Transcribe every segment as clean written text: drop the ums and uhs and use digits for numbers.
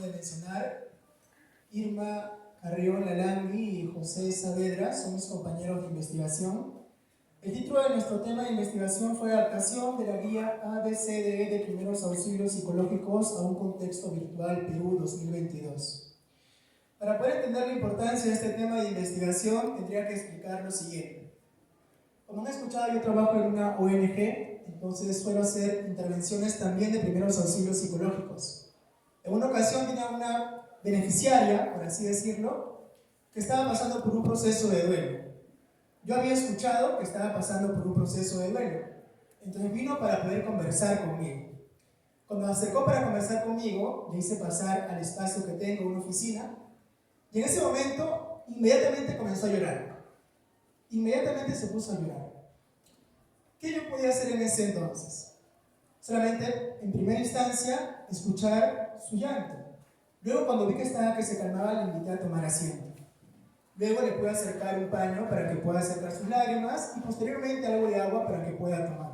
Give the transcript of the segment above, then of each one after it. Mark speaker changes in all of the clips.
Speaker 1: de mencionar, Irma Carrión Lalangui y José Saavedra son mis compañeros de investigación. El título de nuestro tema de investigación fue Adaptación de la guía ABCDE de primeros auxilios psicológicos a un contexto virtual Perú 2022. Para poder entender la importancia de este tema de investigación, tendría que explicar lo siguiente. Como han escuchado, yo trabajo en una ONG, entonces suelo hacer intervenciones también de primeros auxilios psicológicos. En una ocasión tenía una beneficiaria, por así decirlo, que estaba pasando por un proceso de duelo. Yo había escuchado que estaba pasando por un proceso de duelo, entonces vino para poder conversar conmigo. Cuando me acercó para conversar conmigo, le hice pasar al espacio que tengo, una oficina, y en ese momento inmediatamente comenzó a llorar. Inmediatamente se puso a llorar. ¿Qué yo podía hacer en ese entonces? Solamente, en primera instancia, escuchar su llanto. Luego, cuando vi que se calmaba, le invité a tomar asiento. Luego le pude acercar un paño para que pueda secar sus lágrimas y posteriormente algo de agua para que pueda tomar.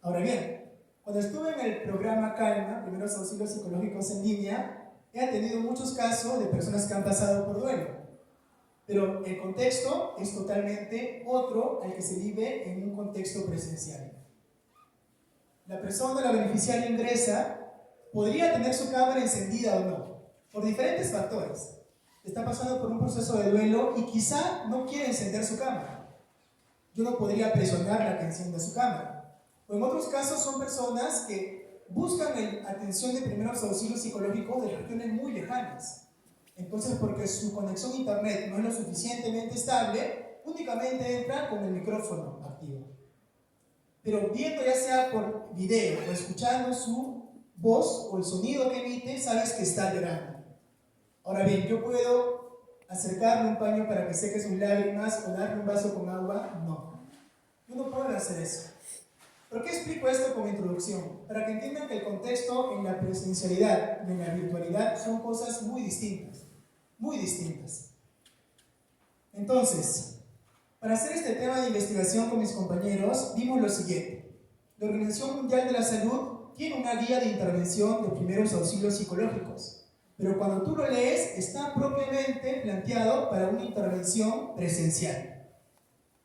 Speaker 1: Ahora bien, cuando estuve en el programa Calma, Primeros Auxilios Psicológicos en Línea, he atendido muchos casos de personas que han pasado por duelo. Pero el contexto es totalmente otro al que se vive en un contexto presencial. La persona, la beneficiaria ingresa, podría tener su cámara encendida o no, por diferentes factores. Está pasando por un proceso de duelo y quizá no quiere encender su cámara. Yo no podría presionarla a que encienda su cámara. O en otros casos son personas que buscan atención de primeros auxilios psicológicos de regiones muy lejanas. Entonces, porque su conexión a internet no es lo suficientemente estable, únicamente entra con el micrófono activo. Pero viendo ya sea por video o escuchando su voz o el sonido que emite, sabes que está llorando. Ahora bien, ¿yo puedo acercarle un paño para que seque sus lágrimas o darle un vaso con agua? No. Yo no puedo hacer eso. ¿Por qué explico esto como introducción? Para que entiendan que el contexto en la presencialidad y en la virtualidad son cosas muy distintas. Muy distintas. Entonces, para hacer este tema de investigación con mis compañeros, vimos lo siguiente. La Organización Mundial de la Salud tiene una guía de intervención de primeros auxilios psicológicos. Pero cuando tú lo lees, está propiamente planteado para una intervención presencial.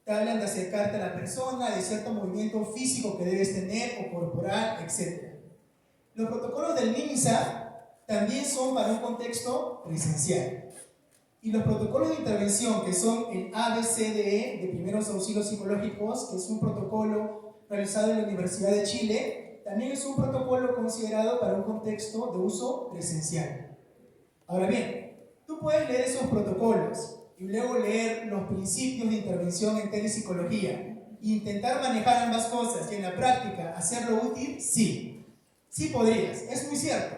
Speaker 1: Te hablan de acercarte a la persona, de cierto movimiento físico que debes tener, o corporal, etc. Los protocolos del MINSA también son para un contexto presencial. Y los protocolos de intervención, que son el ABCDE, de primeros auxilios psicológicos, que es un protocolo realizado en la Universidad de Chile, también es un protocolo considerado para un contexto de uso presencial. Ahora bien, tú puedes leer esos protocolos y luego leer los principios de intervención en telepsicología e intentar manejar ambas cosas y en la práctica hacerlo útil, sí. Sí podrías, es muy cierto.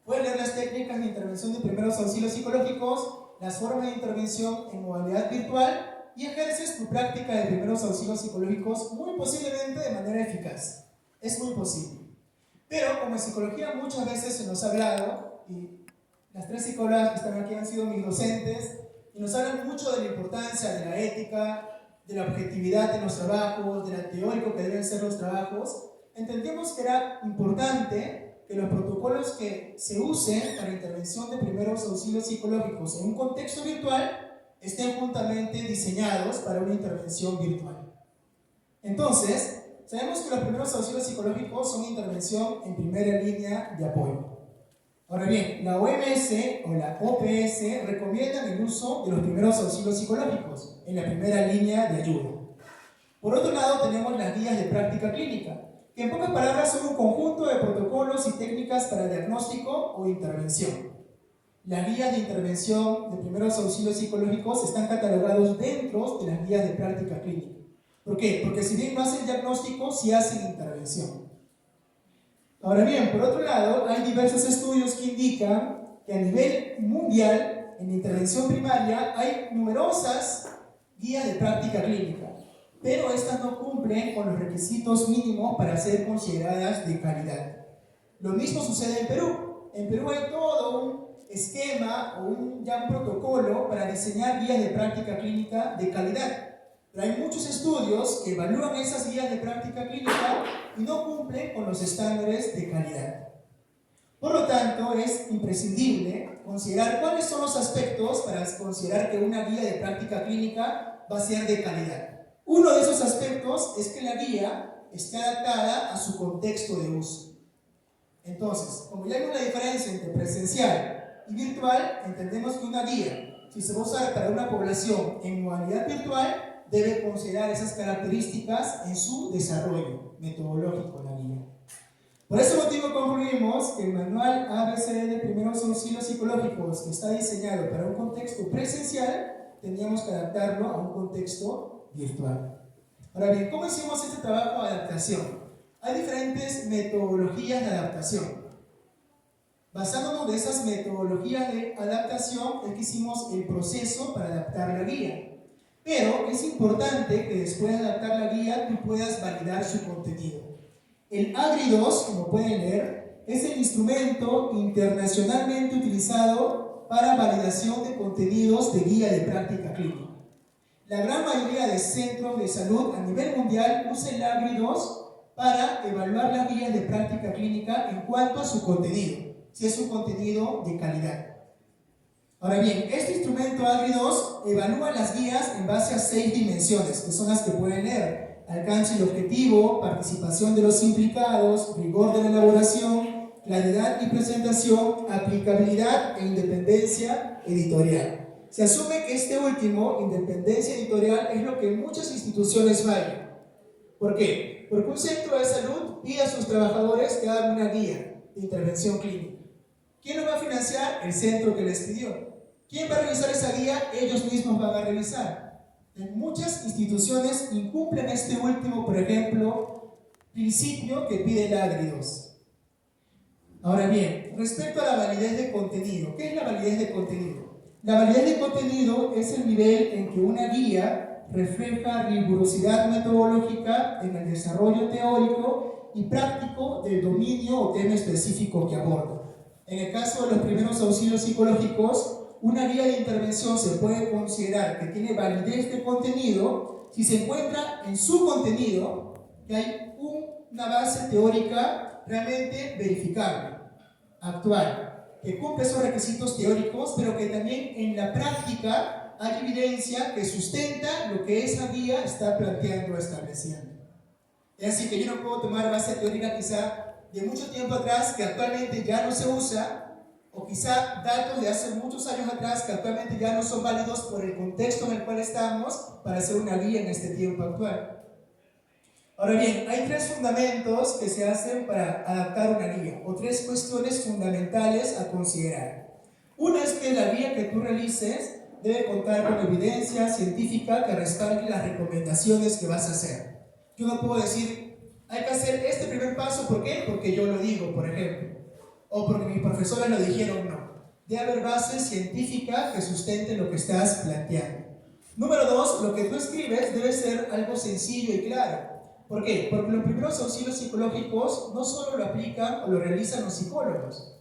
Speaker 1: Puedes leer las técnicas de intervención de primeros auxilios psicológicos, las formas de intervención en modalidad virtual y ejerces tu práctica de primeros auxilios psicológicos muy posiblemente de manera eficaz. Es muy posible. Pero como en psicología muchas veces se nos ha hablado, y las tres psicólogas que están aquí han sido mis docentes y nos hablan mucho de la importancia de la ética, de la objetividad de los trabajos, de lo teórico que deben ser los trabajos. Entendimos que era importante que los protocolos que se usen para intervención de primeros auxilios psicológicos en un contexto virtual estén juntamente diseñados para una intervención virtual. Entonces, sabemos que los primeros auxilios psicológicos son intervención en primera línea de apoyo. Ahora bien, la OMS o la OPS recomiendan el uso de los primeros auxilios psicológicos en la primera línea de ayuda. Por otro lado, tenemos las guías de práctica clínica, que en pocas palabras son un conjunto de protocolos y técnicas para diagnóstico o intervención. Las guías de intervención de primeros auxilios psicológicos están catalogados dentro de las guías de práctica clínica. ¿Por qué? Porque si bien no hacen diagnóstico, sí hacen intervención. Ahora bien, por otro lado, hay diversos estudios que indican que a nivel mundial, en la intervención primaria, hay numerosas guías de práctica clínica, pero estas no cumplen con los requisitos mínimos para ser consideradas de calidad. Lo mismo sucede en Perú. En Perú hay todo un esquema o un protocolo para diseñar guías de práctica clínica de calidad. Pero hay muchos estudios que evalúan esas guías de práctica clínica y no cumplen con los estándares de calidad. Por lo tanto, tanto, es imprescindible considerar cuáles son los aspectos para considerar que una guía de práctica clínica va a ser de calidad. Uno de esos aspectos es que la guía esté adaptada a su contexto de uso. Entonces, como ya hay una diferencia entre presencial y virtual, entendemos que una guía, si se va a usar para una población en modalidad virtual, debe considerar esas características en su desarrollo metodológico de la guía. Por ese motivo concluimos que el manual ABCD de primeros auxilios psicológicos, que está diseñado para un contexto presencial, teníamos que adaptarlo a un contexto virtual. Ahora bien, ¿cómo hicimos este trabajo de adaptación? Hay diferentes metodologías de adaptación. Basándonos de esas metodologías de adaptación, es que hicimos el proceso para adaptar la guía. Pero es importante que después de adaptar la guía, tú puedas validar su contenido. El AGRI2, como pueden leer, es el instrumento internacionalmente utilizado para validación de contenidos de guía de práctica clínica. La gran mayoría de centros de salud a nivel mundial usa el AGRI2 para evaluar las guías de práctica clínica en cuanto a su contenido, si es un contenido de calidad. Ahora bien, este instrumento AGRI2 evalúa las guías en base a 6 dimensiones, que son las que pueden leer: alcance y objetivo, participación de los implicados, rigor de la elaboración, claridad y presentación, aplicabilidad e independencia editorial. Se asume que este último, independencia editorial, es lo que muchas instituciones fallan. ¿Por qué? Porque un centro de salud pide a sus trabajadores que hagan una guía de intervención clínica. ¿Quién lo va a financiar? El centro que les pidió. ¿Quién va a realizar esa guía? Ellos mismos van a realizar. En muchas instituciones incumplen este último, por ejemplo, principio que pide el AGRI2. Ahora bien, respecto a la validez de contenido, ¿qué es la validez de contenido? La validez de contenido es el nivel en que una guía refleja rigurosidad metodológica en el desarrollo teórico y práctico del dominio o tema específico que aborda. En el caso de los primeros auxilios psicológicos, una guía de intervención se puede considerar que tiene validez de contenido si se encuentra en su contenido que hay una base teórica realmente verificable, actual, que cumple esos requisitos teóricos, pero que también en la práctica hay evidencia que sustenta lo que esa guía está planteando o estableciendo. Es decir, que yo no puedo tomar base teórica quizá de mucho tiempo atrás que actualmente ya no se usa, o quizá datos de hace muchos años atrás que actualmente ya no son válidos por el contexto en el cual estamos para hacer una guía en este tiempo actual. Ahora bien, hay 3 fundamentos que se hacen para adaptar una guía, o 3 cuestiones fundamentales a considerar. Una es que la guía que tú realices debe contar con evidencia científica que respalde las recomendaciones que vas a hacer. Yo no puedo decir, hay que hacer este primer paso, ¿por qué? Porque yo lo digo, por ejemplo. O porque mis profesores lo dijeron, no. Debe haber base científica que sustente lo que estás planteando. Número 2, lo que tú escribes debe ser algo sencillo y claro. ¿Por qué? Porque los primeros auxilios psicológicos no solo lo aplican o lo realizan los psicólogos.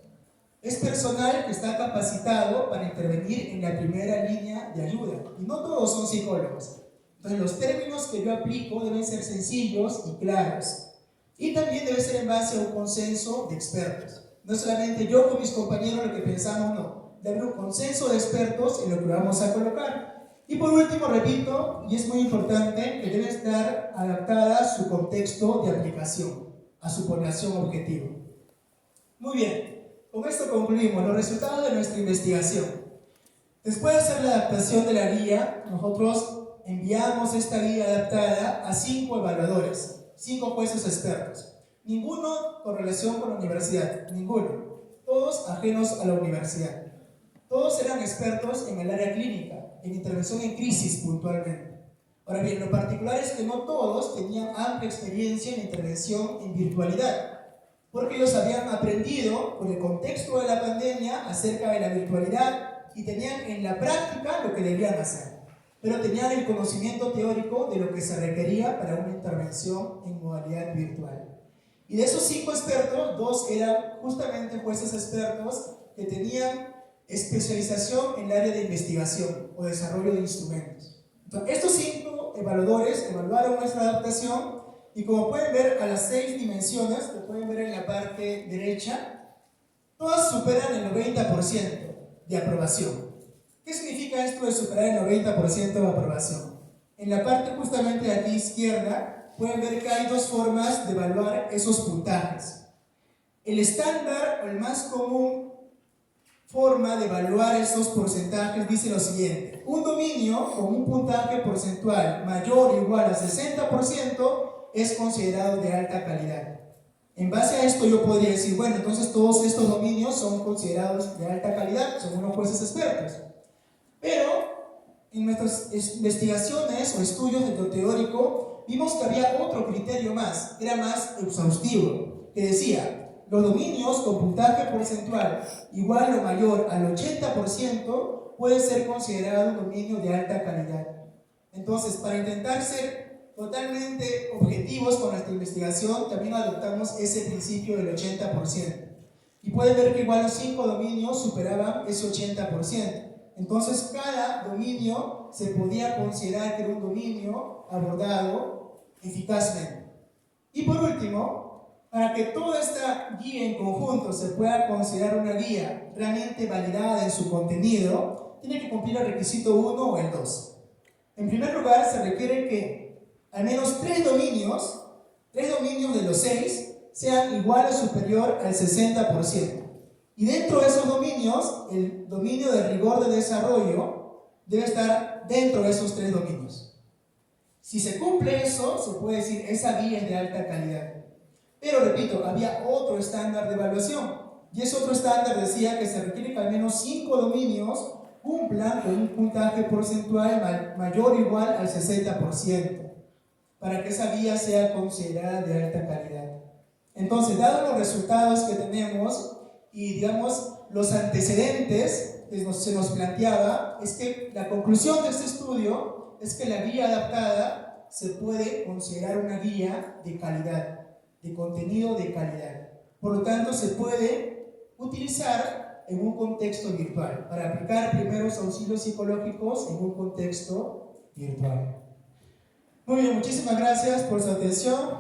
Speaker 1: Es personal que está capacitado para intervenir en la primera línea de ayuda. Y no todos son psicólogos. Entonces los términos que yo aplico deben ser sencillos y claros. Y también debe ser en base a un consenso de expertos. No solamente yo con mis compañeros lo que pensamos, no. Debe haber un consenso de expertos en lo que vamos a colocar. Y por último, repito, y es muy importante, que debe estar adaptada a su contexto de aplicación, a su población objetivo. Muy bien, con esto concluimos los resultados de nuestra investigación. Después de hacer la adaptación de la guía, nosotros enviamos esta guía adaptada a 5 evaluadores, 5 jueces expertos. Ninguno con relación con la universidad, ninguno. Todos ajenos a la universidad. Todos eran expertos en el área clínica, en intervención en crisis puntualmente. Ahora bien, lo particular es que no todos tenían amplia experiencia en intervención en virtualidad, porque ellos habían aprendido por el contexto de la pandemia acerca de la virtualidad y tenían en la práctica lo que debían hacer, pero tenían el conocimiento teórico de lo que se requería para una intervención en modalidad virtual. Y de esos 5 expertos, 2 eran justamente jueces expertos que tenían especialización en el área de investigación o desarrollo de instrumentos. Entonces, estos 5 evaluadores evaluaron nuestra adaptación y como pueden ver a las 6 dimensiones, que pueden ver en la parte derecha, todas dominios superan el 90% de aprobación. ¿Qué significa esto de superar el 90% de aprobación? En la parte justamente de aquí izquierda pueden ver que hay dos formas de evaluar esos puntajes. El estándar o el más común forma de evaluar esos porcentajes dice lo siguiente: un dominio con un puntaje porcentual mayor o igual a 60% es considerado de alta calidad. En base a esto yo podría decir, bueno, entonces todos estos dominios son considerados de alta calidad, según los jueces expertos. Pero en nuestras investigaciones o estudios de lo teórico vimos que había otro criterio más, era más exhaustivo, que decía: los dominios con puntaje porcentual igual o mayor al 80% puede ser considerado un dominio de alta calidad. Entonces, para intentar ser totalmente objetivos con nuestra investigación, también adoptamos ese principio del 80%. Y pueden ver que igual los 5 dominios superaban ese 80%. Entonces, cada dominio se podía considerar que era un dominio abordado eficazmente. Y por último, para que toda esta guía en conjunto se pueda considerar una guía realmente validada en su contenido, tiene que cumplir el requisito 1 o el 2. En primer lugar, se requiere que al menos 3 dominios de los 6 sean igual o superior al 60%. Y dentro de esos dominios, el dominio de rigor de desarrollo debe estar dentro de esos 3 dominios. Si se cumple eso, se puede decir esa guía es de alta calidad. Pero repito, había otro estándar de evaluación. Y ese otro estándar decía que se requiere que al menos 5 dominios cumplan con un puntaje porcentual mayor o igual al 60%, para que esa guía sea considerada de alta calidad. Entonces, dados los resultados que tenemos y, digamos, los antecedentes que se nos planteaba, es que la conclusión de este estudio es que la guía adaptada se puede considerar una guía de calidad, de contenido de calidad. Por lo tanto, se puede utilizar en un contexto virtual, para aplicar primeros auxilios psicológicos en un contexto virtual. Muy bien, muchísimas gracias por su atención.